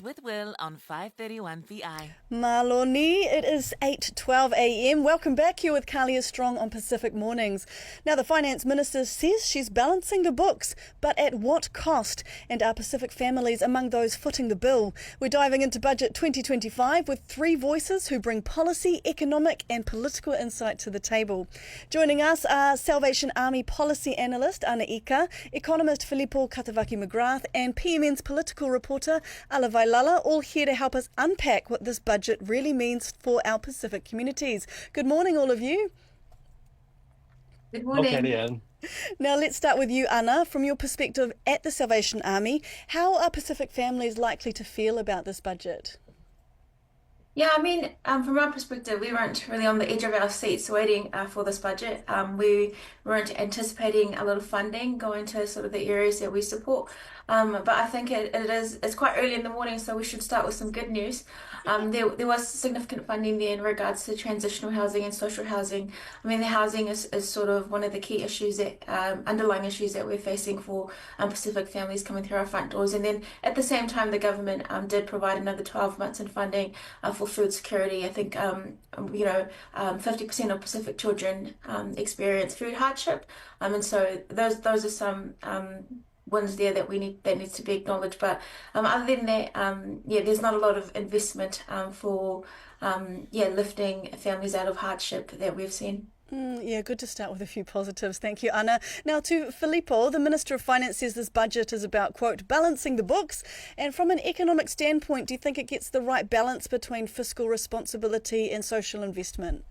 with Will on 531 PI. Maloni, it is 8:12 a.m. Welcome back. Here with Kalia Strong on Pacific Mornings. Now, the Finance Minister says she's balancing the books, but at what cost? And are Pacific families among those footing the bill? We're diving into Budget 2025 with three voices who bring policy, economic and political insight to the table. Joining us are Salvation Army policy analyst Ana Ika, Economist Filipo Katavake-McGrath and PMN's political reporter Ala Vailala, all here to help us unpack what this budget really means for our Pacific communities. Good morning, all of you. Good morning. Okay, Leanne. Now let's start with you, Ana. From your perspective at the Salvation Army, how are Pacific families likely to feel about this budget? Yeah, from our perspective, we weren't really on the edge of our seats waiting for this budget. We weren't anticipating a lot of funding going to sort of the areas that we support. But I think it's quite early in the morning, so we should start with some good news. There was significant funding there in regards to transitional housing and social housing. The housing is sort of one of the key issues that underlying issues that we're facing for Pacific families coming through our front doors. And then at the same time, the government did provide another 12 months in funding for food security. I think 50% of Pacific children experience food hardship, and so those are some ones there that needs to be acknowledged. But other than that, there's not a lot of investment for lifting families out of hardship that we've seen. Good to start with a few positives. Thank you, Ana. Now to Filipo, the Minister of Finance says this budget is about, quote, balancing the books. And from an economic standpoint, do you think it gets the right balance between fiscal responsibility and social investment?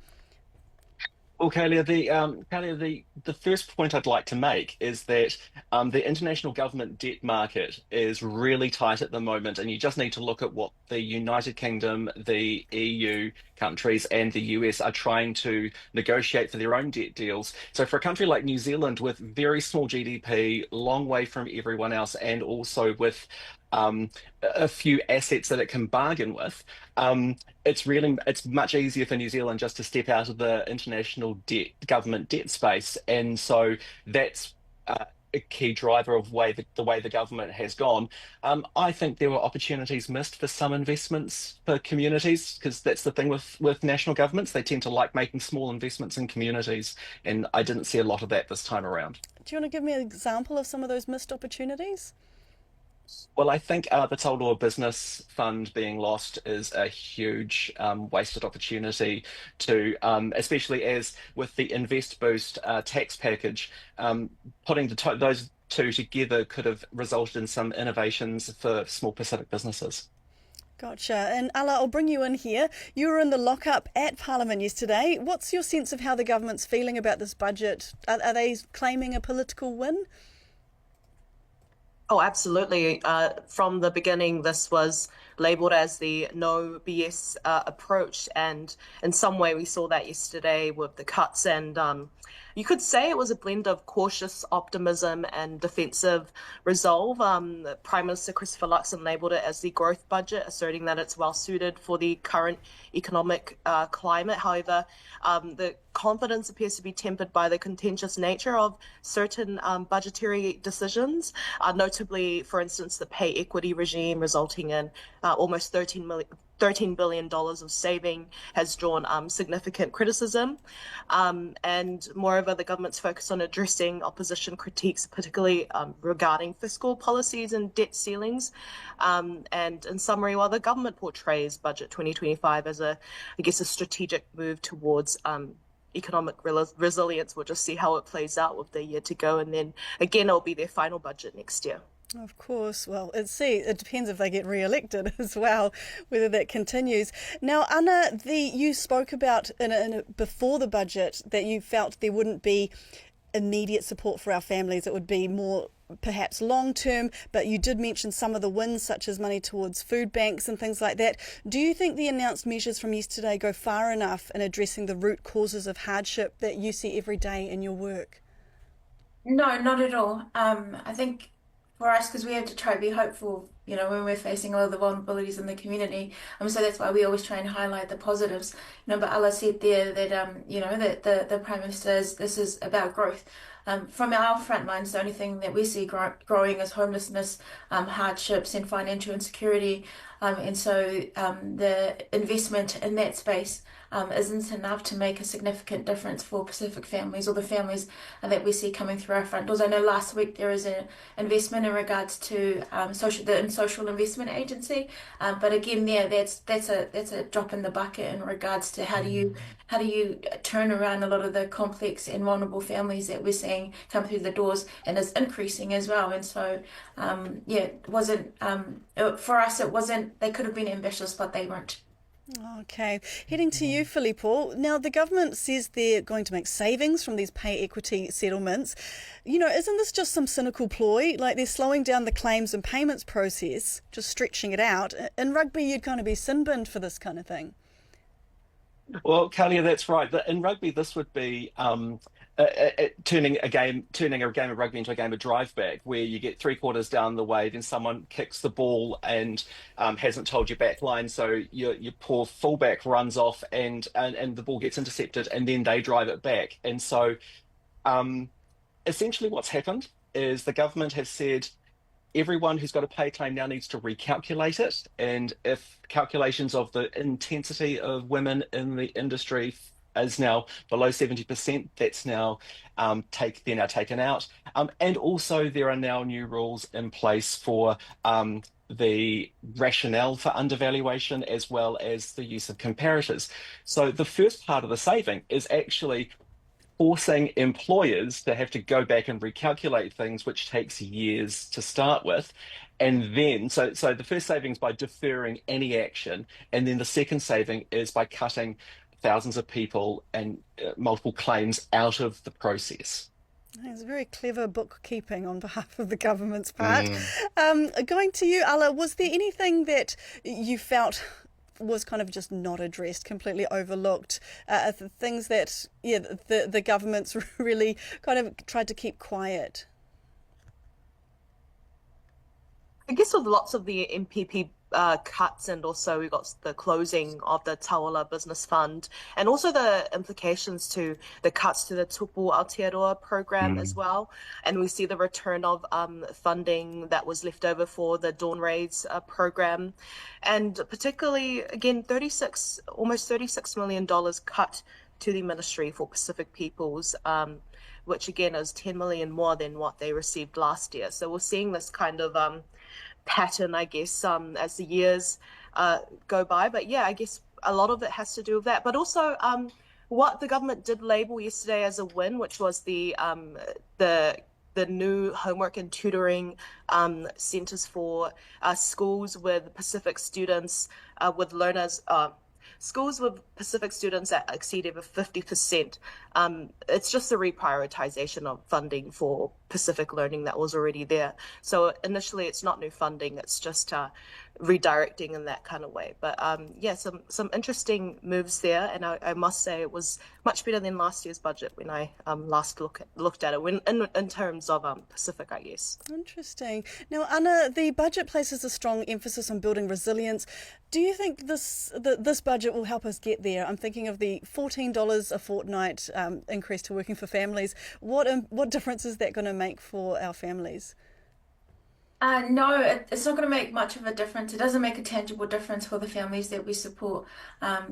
Well, Kalia, the first point I'd like to make is that the international government debt market is really tight at the moment, and you just need to look at what the United Kingdom, the EU countries, and the US are trying to negotiate for their own debt deals. So for a country like New Zealand with very small GDP, long way from everyone else, and also with a few assets that it can bargain with, it's much easier for New Zealand just to step out of the international government debt space, and so that's a key driver of the way the government has gone. I think there were opportunities missed for some investments for communities, because that's the thing with national governments; they tend to like making small investments in communities, and I didn't see a lot of that this time around. Do you want to give me an example of some of those missed opportunities? Well, I think the Total Business Fund being lost is a huge wasted opportunity to, especially as with the Invest Boost tax package, putting those two together could have resulted in some innovations for small Pacific businesses. Gotcha. And Ala, I'll bring you in here. You were in the lockup at Parliament yesterday. What's your sense of how the government's feeling about this budget? Are they claiming a political win? Oh, absolutely. From the beginning, this was labelled as the no BS approach. And in some way, we saw that yesterday with the cuts. And you could say it was a blend of cautious optimism and defensive resolve. Prime Minister Christopher Luxon labelled it as the growth budget, asserting that it's well suited for the current economic climate. However, the confidence appears to be tempered by the contentious nature of certain budgetary decisions, notably, for instance, the pay equity regime resulting in almost $13 billion of saving has drawn significant criticism. And moreover, the government's focus on addressing opposition critiques, particularly regarding fiscal policies and debt ceilings. And in summary, while the government portrays Budget 2025 as a strategic move towards economic resilience, we'll just see how it plays out with the year to go. And then again, it'll be their final budget next year. Of course. Well, it depends if they get re-elected as well, whether that continues. Now, Ana, you spoke about before the budget that you felt there wouldn't be immediate support for our families. It would be more perhaps long-term, but you did mention some of the wins, such as money towards food banks and things like that. Do you think the announced measures from yesterday go far enough in addressing the root causes of hardship that you see every day in your work? No, not at all. I think for us, because we have to try to be hopeful, when we're facing all of the vulnerabilities in the community. So that's why we always try and highlight the positives. But Ala said there that, that the Prime Minister this is about growth. From our front lines, the only thing that we see growing is homelessness, hardships, and financial insecurity. The investment in that space isn't enough to make a significant difference for Pacific families or the families that we see coming through our front doors. I know last week there was an investment in regards to the social investment agency, but again, that's a drop in the bucket in regards to how do you turn around a lot of the complex and vulnerable families that we're seeing come through the doors, and is increasing as well. And so, it wasn't for us. It wasn't. They could have been ambitious, but they weren't. Okay, heading to you, Filipo. Now, the government says they're going to make savings from these pay equity settlements. Isn't this just some cynical ploy? Like, they're slowing down the claims and payments process, just stretching it out. In rugby, you'd kind of be sin-binned for this kind of thing. Well, Kalia, that's right. In rugby, this would be turning a game of rugby into a game of drive back, where you get three quarters down the way, then someone kicks the ball and hasn't told your back line, so your poor fullback runs off and the ball gets intercepted, and then they drive it back. And so, essentially, what's happened is the government has said, everyone who's got a pay claim now needs to recalculate it. And if calculations of the intensity of women in the industry is now below 70%, that's now they're now taken out. And also there are now new rules in place for the rationale for undervaluation, as well as the use of comparators. So the first part of the saving is actually forcing employers to have to go back and recalculate things, which takes years to start with. And then, so the first saving is by deferring any action. And then the second saving is by cutting thousands of people and multiple claims out of the process. It's very clever bookkeeping on behalf of the government's part. Going to you, Ala, was there anything that you felt was kind of just not addressed, completely overlooked, things that the government's really kind of tried to keep quiet? I guess with lots of the MPP cuts, and also we got the closing of the Tauala Business Fund, and also the implications to the cuts to the Tupu Aotearoa program as well. And we see the return of funding that was left over for the Dawn Raids program, and particularly again almost $36 million cut to the Ministry for Pacific Peoples, which again is 10 million more than what they received last year. So we're seeing this kind of pattern, I guess, as the years go by. But yeah, I guess a lot of it has to do with that. But also what the government did label yesterday as a win, which was the new homework and tutoring centres for schools with Pacific students with learners. Schools with Pacific students that exceed over 50%. It's just a reprioritization of funding for Pacific learning that was already there. So initially, it's not new funding; it's just redirecting in that kind of way. But some interesting moves there, and I must say it was much better than last year's budget when I last looked at it. In terms of Pacific, I guess. Interesting. Now, Anna, the budget places a strong emphasis on building resilience. Do you think this budget will help us get there? I'm thinking of the $14 a fortnight increase to working for families. What difference is that going to make for our families? No, it's not going to make much of a difference. It doesn't make a tangible difference for the families that we support. A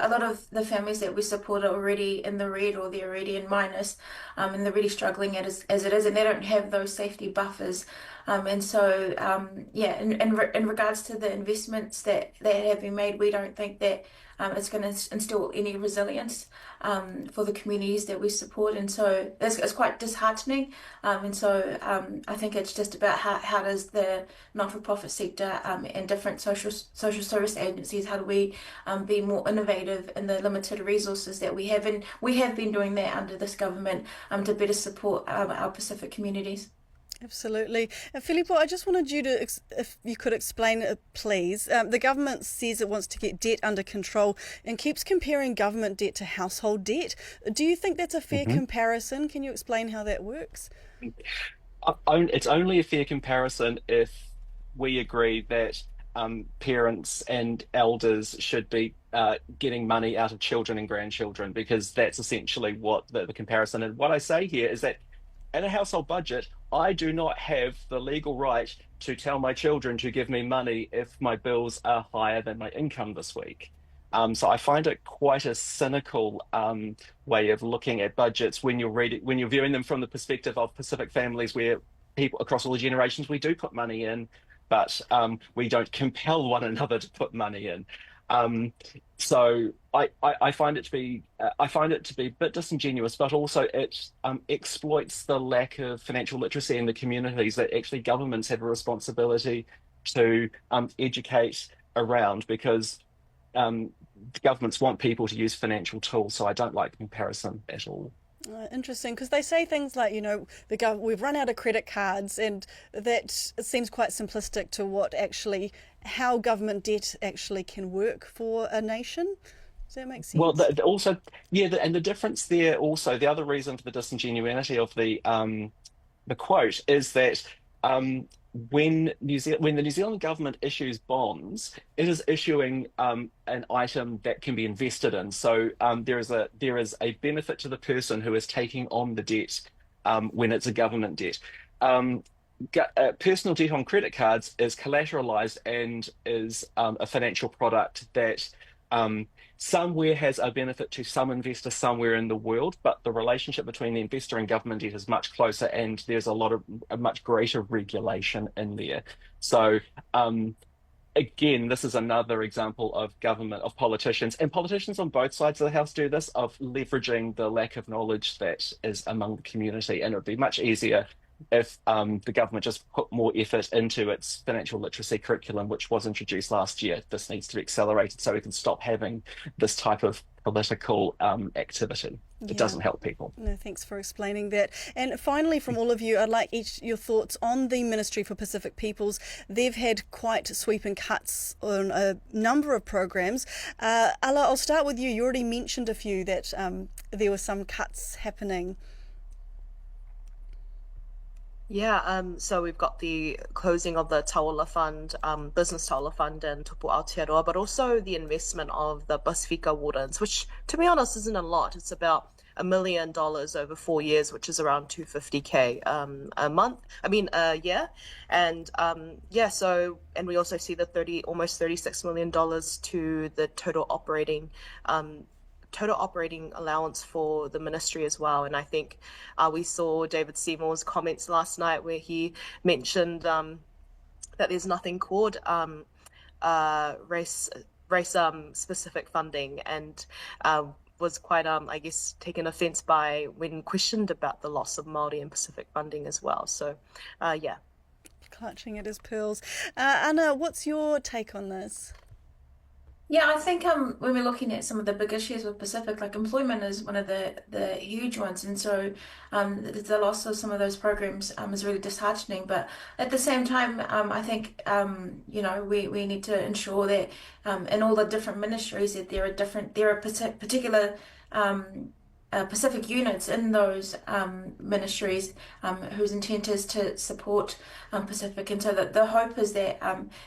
lot of the families that we support are already in the red, or they're already in minus, and they're really struggling as it is, and they don't have those safety buffers. In regards to the investments that have been made, we don't think that it's going to instill any resilience for the communities that we support, and so it's quite disheartening. I think it's just about how does the not-for-profit sector and different social service agencies, how do we be more innovative in the limited resources that we have, and we have been doing that under this government to better support our Pacific communities. Absolutely. Filipo, I just wanted you to, if you could explain, please. The government says it wants to get debt under control and keeps comparing government debt to household debt. Do you think that's a fair comparison? Can you explain how that works? It's only a fair comparison if we agree that parents and elders should be getting money out of children and grandchildren, because that's essentially what the comparison. And what I say here is that in a household budget, I do not have the legal right to tell my children to give me money if my bills are higher than my income this week. So I find it quite a cynical way of looking at budgets when when you're viewing them from the perspective of Pacific families, where people across all the generations we do put money in, but we don't compel one another to put money in. Um, so I find it to be a bit disingenuous, but also it exploits the lack of financial literacy in the communities that actually governments have a responsibility to educate around, because um, governments want people to use financial tools. So I don't like the comparison at all. Interesting, because they say things like, we've run out of credit cards, and that seems quite simplistic to how government debt actually can work for a nation. Does that make sense? Well, also, yeah, and the difference there, also the other reason for the disingenuity of the quote is that when the New Zealand government issues bonds, it is issuing an item that can be invested in. So there is a benefit to the person who is taking on the debt when it's a government debt. Personal debt on credit cards is collateralized and is a financial product that somewhere has a benefit to some investor somewhere in the world, but the relationship between the investor and government debt is much closer, and there's a much greater regulation in there. So again, this is another example of politicians, and politicians on both sides of the house do this, of leveraging the lack of knowledge that is among the community. And it would be much easier if the government just put more effort into its financial literacy curriculum, which was introduced last year. This needs to be accelerated so we can stop having this type of political activity. It doesn't help people. No, thanks for explaining that. And finally, from all of you, I'd like your thoughts on the Ministry for Pacific Peoples. They've had quite sweeping cuts on a number of programs. Ala, I'll start with you. You already mentioned a few that there were some cuts happening. Yeah, so we've got the closing of the Tauala Fund, Business Tauala Fund and Tupu Aotearoa, but also the investment of the Pasifika Wardens, which, to be honest, isn't a lot. It's about $1 million over 4 years, which is around $250K a year. And and we also see the almost $36 million to the total operating allowance for the ministry as well. And I think we saw David Seymour's comments last night where he mentioned that there's nothing called race specific funding, and was quite taken offence by when questioned about the loss of Māori and Pacific funding as well. So clutching at his pearls. Anna, what's your take on this? Yeah, I think when we're looking at some of the big issues with Pacific, like employment is one of the huge ones, and so the loss of some of those programs is really disheartening. But at the same time, I think we need to ensure that in all the different ministries that there are particular Pacific units in those ministries whose intent is to support Pacific, and so the hope is that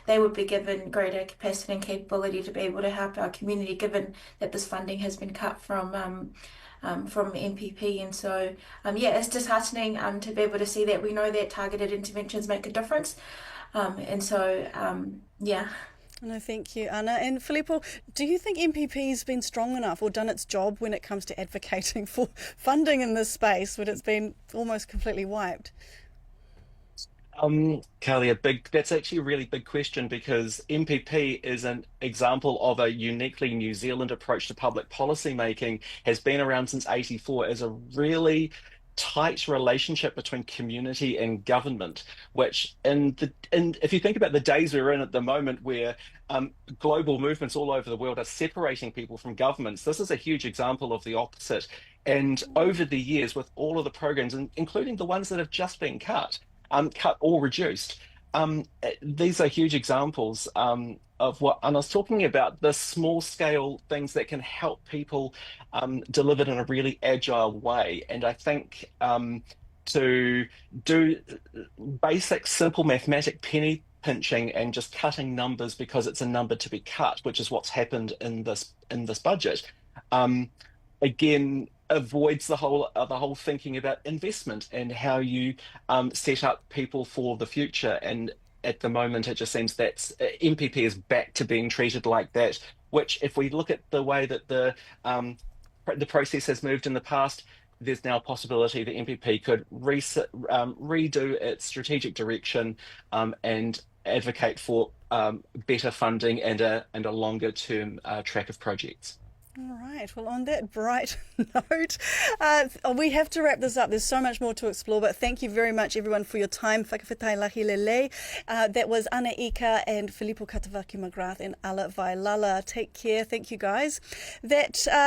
they would be given greater capacity and capability to be able to help our community, given that this funding has been cut from MPP. And so it's disheartening to be able to see that. We know that targeted interventions make a difference, and so No, thank you, Anna. And Filipo, do you think MPP has been strong enough or done its job when it comes to advocating for funding in this space, when it's been almost completely wiped? Carly, that's actually a really big question, because MPP is an example of a uniquely New Zealand approach to public policy making, has been around since '84 as a really tight relationship between community and government, which if you think about the days we're in at the moment, where global movements all over the world are separating people from governments, this is a huge example of the opposite. And over the years, with all of the programs, including the ones that have just been cut or reduced, these are huge examples of what Anna's talking about, the small scale things that can help people delivered in a really agile way. And I think to do basic, simple mathematic penny pinching and just cutting numbers because it's a number to be cut, which is what's happened in this budget, again, avoids the whole thinking about investment and how you set up people for the future. And at the moment, it just seems that MPP is back to being treated like that. Which, if we look at the way that the process has moved in the past, there's now a possibility that MPP could redo its strategic direction and advocate for better funding and a longer term track of projects. All right. Well, on that bright note, we have to wrap this up. There's so much more to explore, but thank you very much, everyone, for your time. Whakawhetai lahi lele. That was Ana Ika and Filipo Katavake-McGrath and Ala Vailala. Take care. Thank you, guys. That.